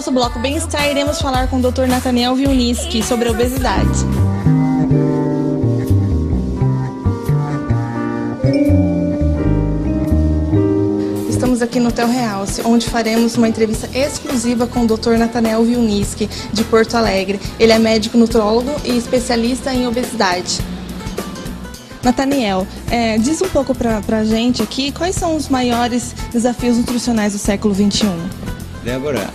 nosso bloco Bem-Estar, iremos falar com o Dr. Nathaniel Wilniski sobre a obesidade. Estamos aqui no Hotel Realce, onde faremos uma entrevista exclusiva com o Dr. Nathaniel Wilniski, de Porto Alegre. Ele é médico nutrólogo e especialista em obesidade. Nathaniel, diz um pouco para a gente aqui quais são os maiores desafios nutricionais do século XXI. Débora,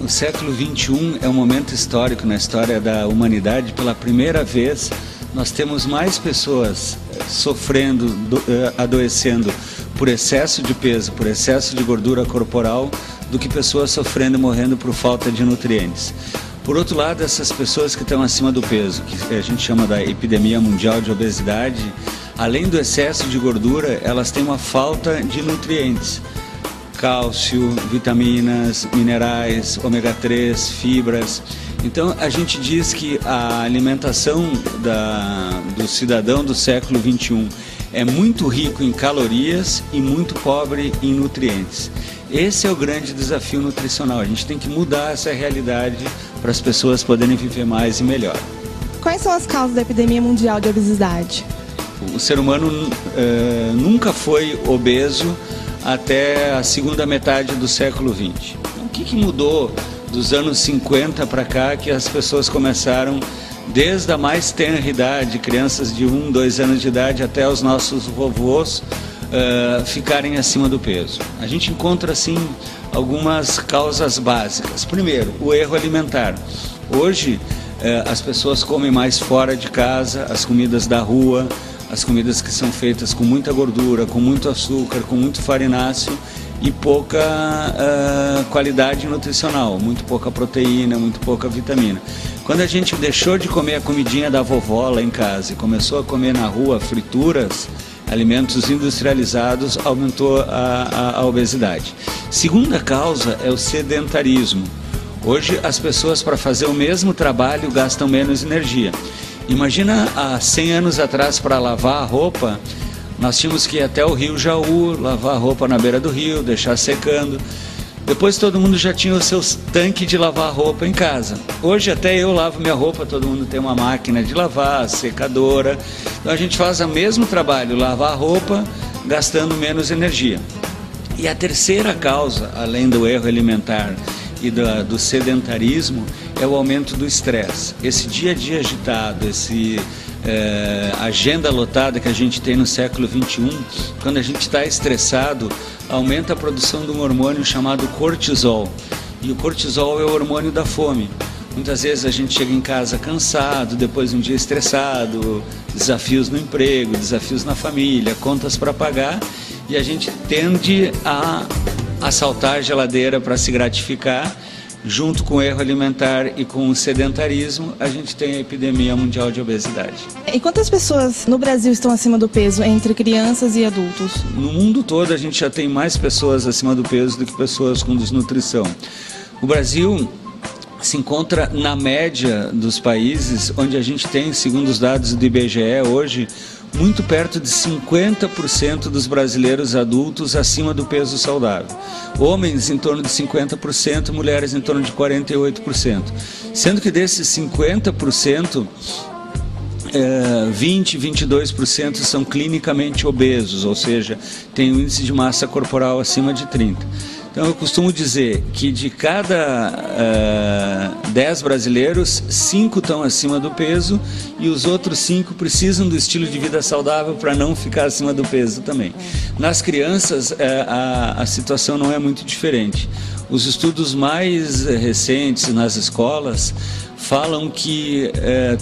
o século XXI é um momento histórico na história da humanidade. Pela primeira vez, nós temos mais pessoas sofrendo, adoecendo por excesso de peso, por excesso de gordura corporal, do que pessoas sofrendo e morrendo por falta de nutrientes. Por outro lado, essas pessoas que estão acima do peso, que a gente chama da epidemia mundial de obesidade, além do excesso de gordura, elas têm uma falta de nutrientes. Cálcio, vitaminas, minerais, ômega 3, fibras. Então a gente diz que a alimentação do cidadão do século XXI é muito rico em calorias e muito pobre em nutrientes. Esse é o grande desafio nutricional. A gente tem que mudar essa realidade para as pessoas poderem viver mais e melhor. Quais são as causas da epidemia mundial de obesidade? O ser humano nunca foi obeso até a segunda metade do século XX. O que mudou dos anos 50 para cá, que as pessoas começaram, desde a mais tenra idade, crianças de 1, 2 anos de idade, até os nossos vovôs, ficarem acima do peso? A gente encontra, assim, algumas causas básicas. Primeiro, o erro alimentar. Hoje, as pessoas comem mais fora de casa, as comidas da rua, as comidas que são feitas com muita gordura, com muito açúcar, com muito farináceo e pouca qualidade nutricional, muito pouca proteína, muito pouca vitamina. Quando a gente deixou de comer a comidinha da vovó lá em casa e começou a comer na rua frituras, alimentos industrializados, aumentou a obesidade. Segunda causa é o sedentarismo. Hoje as pessoas, para fazer o mesmo trabalho, gastam menos energia. Imagina há 100 anos atrás, para lavar a roupa, nós tínhamos que ir até o rio Jaú, lavar a roupa na beira do rio, deixar secando. Depois todo mundo já tinha os seus tanques de lavar roupa em casa. Hoje até eu lavo minha roupa, todo mundo tem uma máquina de lavar, secadora. Então a gente faz o mesmo trabalho, lavar a roupa, gastando menos energia. E a terceira causa, além do erro alimentar e do sedentarismo, é o aumento do estresse. Esse dia a dia agitado, agenda lotada que a gente tem no século XXI, quando a gente está estressado, aumenta a produção de um hormônio chamado cortisol. E o cortisol é o hormônio da fome. Muitas vezes a gente chega em casa cansado, depois de um dia estressado, desafios no emprego, desafios na família, contas para pagar, e a gente tende a assaltar a geladeira para se gratificar. Junto com o erro alimentar e com o sedentarismo, a gente tem a epidemia mundial de obesidade. E quantas pessoas no Brasil estão acima do peso, entre crianças e adultos? No mundo todo, a gente já tem mais pessoas acima do peso do que pessoas com desnutrição. O Brasil se encontra na média dos países, onde a gente tem, segundo os dados do IBGE hoje, muito perto de 50% dos brasileiros adultos acima do peso saudável. Homens em torno de 50%, mulheres em torno de 48%. Sendo que desses 50%, 20, 22% são clinicamente obesos, ou seja, têm um índice de massa corporal acima de 30%. Então eu costumo dizer que de cada 10 brasileiros, 5 estão acima do peso e os outros 5 precisam do estilo de vida saudável para não ficar acima do peso também. Nas crianças, a situação não é muito diferente. Os estudos mais recentes nas escolas falam que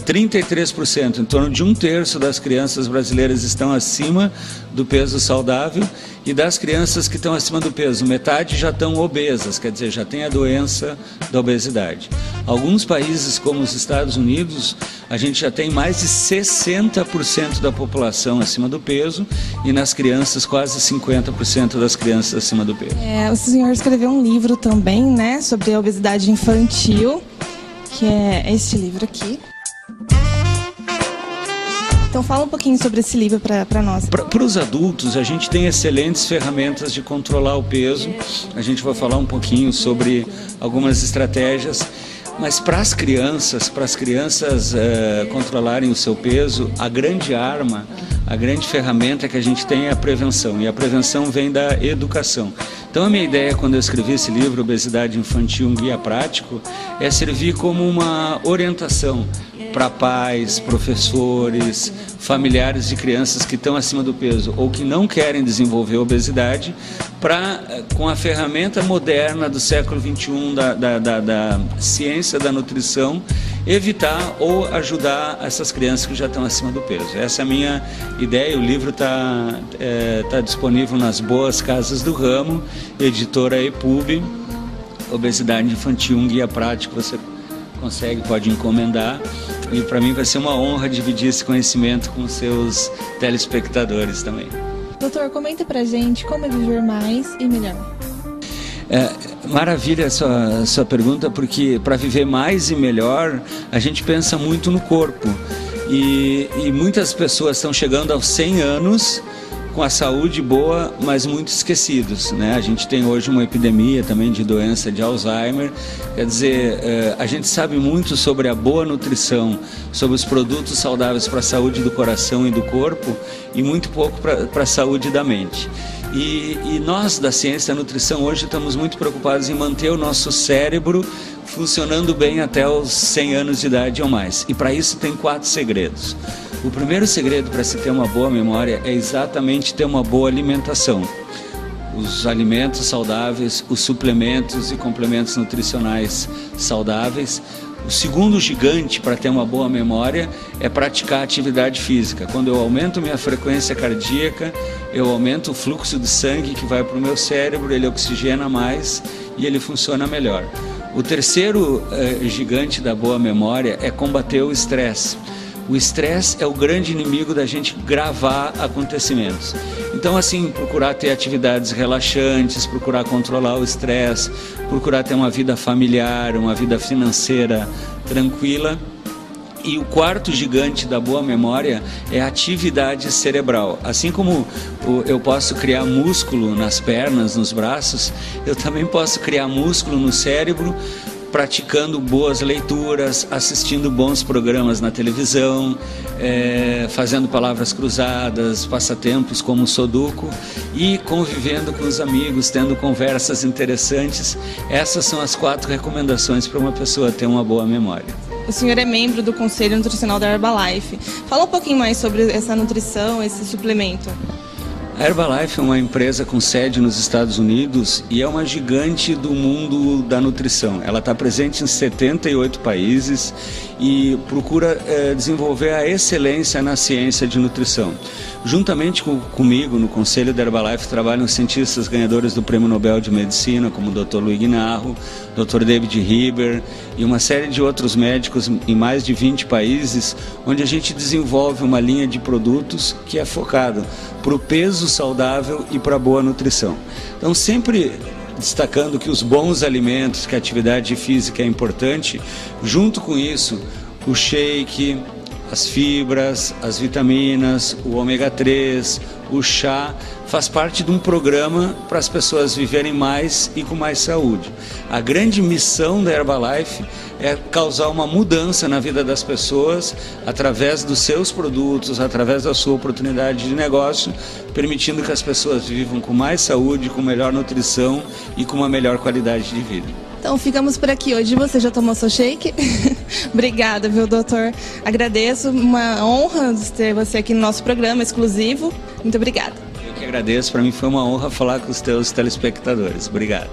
33%, em torno de 1/3 das crianças brasileiras estão acima do peso saudável, e das crianças que estão acima do peso, metade já estão obesas, quer dizer, já tem a doença da obesidade. Alguns países, como os Estados Unidos, a gente já tem mais de 60% da população acima do peso, e nas crianças quase 50% das crianças acima do peso. O senhor escreveu um livro também, né, sobre a obesidade infantil, que é este livro aqui. Então fala um pouquinho sobre esse livro para nós. Para os adultos, a gente tem excelentes ferramentas de controlar o peso. A gente vai falar um pouquinho sobre algumas estratégias. Mas para as crianças controlarem o seu peso, a grande arma, a grande ferramenta que a gente tem é a prevenção. E a prevenção vem da educação. Então a minha ideia quando eu escrevi esse livro, Obesidade Infantil, um guia prático, é servir como uma orientação para pais, professores, familiares de crianças que estão acima do peso ou que não querem desenvolver obesidade, com a ferramenta moderna do século XXI, da ciência da nutrição, evitar ou ajudar essas crianças que já estão acima do peso. Essa é a minha ideia. O livro está disponível nas boas casas do ramo, editora EPUB, Obesidade Infantil, um guia prático, você pode encomendar. E para mim vai ser uma honra dividir esse conhecimento com os seus telespectadores também. Doutor, comenta pra gente como é viver mais e melhor. Maravilha a sua pergunta, porque para viver mais e melhor, a gente pensa muito no corpo. E muitas pessoas estão chegando aos 100 anos com a saúde boa, mas muito esquecidos, né? A gente tem hoje uma epidemia também de doença de Alzheimer, quer dizer, a gente sabe muito sobre a boa nutrição, sobre os produtos saudáveis para a saúde do coração e do corpo e muito pouco para a saúde da mente. E nós da ciência da nutrição hoje estamos muito preocupados em manter o nosso cérebro funcionando bem até os 100 anos de idade ou mais. E para isso tem 4 segredos. O primeiro segredo para se ter uma boa memória é exatamente ter uma boa alimentação. Os alimentos saudáveis, os suplementos e complementos nutricionais saudáveis. O segundo gigante para ter uma boa memória é praticar atividade física. Quando eu aumento minha frequência cardíaca, eu aumento o fluxo de sangue que vai para o meu cérebro, ele oxigena mais e ele funciona melhor. O terceiro gigante da boa memória é combater o estresse. O estresse é o grande inimigo da gente gravar acontecimentos. Então, assim, procurar ter atividades relaxantes, procurar controlar o estresse, procurar ter uma vida familiar, uma vida financeira tranquila. E o quarto gigante da boa memória é a atividade cerebral. Assim como eu posso criar músculo nas pernas, nos braços, eu também posso criar músculo no cérebro praticando boas leituras, assistindo bons programas na televisão, fazendo palavras cruzadas, passatempos como o Sudoku e convivendo com os amigos, tendo conversas interessantes. Essas são as 4 recomendações para uma pessoa ter uma boa memória. O senhor é membro do Conselho Nutricional da Herbalife. Fala um pouquinho mais sobre essa nutrição, esse suplemento. A Herbalife é uma empresa com sede nos Estados Unidos e é uma gigante do mundo da nutrição. Ela está presente em 78 países e procura desenvolver a excelência na ciência de nutrição. Juntamente comigo, no Conselho da Herbalife, trabalham cientistas ganhadores do Prêmio Nobel de Medicina, como o Dr. Luigi Narro, Dr. David Rieber e uma série de outros médicos em mais de 20 países, onde a gente desenvolve uma linha de produtos que é focado para o peso saudável e para a boa nutrição. Então, sempre destacando que os bons alimentos, que a atividade física é importante, junto com isso, o shake, as fibras, as vitaminas, o ômega 3, o chá, faz parte de um programa para as pessoas viverem mais e com mais saúde. A grande missão da Herbalife é causar uma mudança na vida das pessoas através dos seus produtos, através da sua oportunidade de negócio, permitindo que as pessoas vivam com mais saúde, com melhor nutrição e com uma melhor qualidade de vida. Então ficamos por aqui hoje. Você já tomou seu shake? Obrigada, viu, doutor? Agradeço, uma honra ter você aqui no nosso programa exclusivo. Muito obrigada. Eu que agradeço, para mim foi uma honra falar com os teus telespectadores. Obrigado.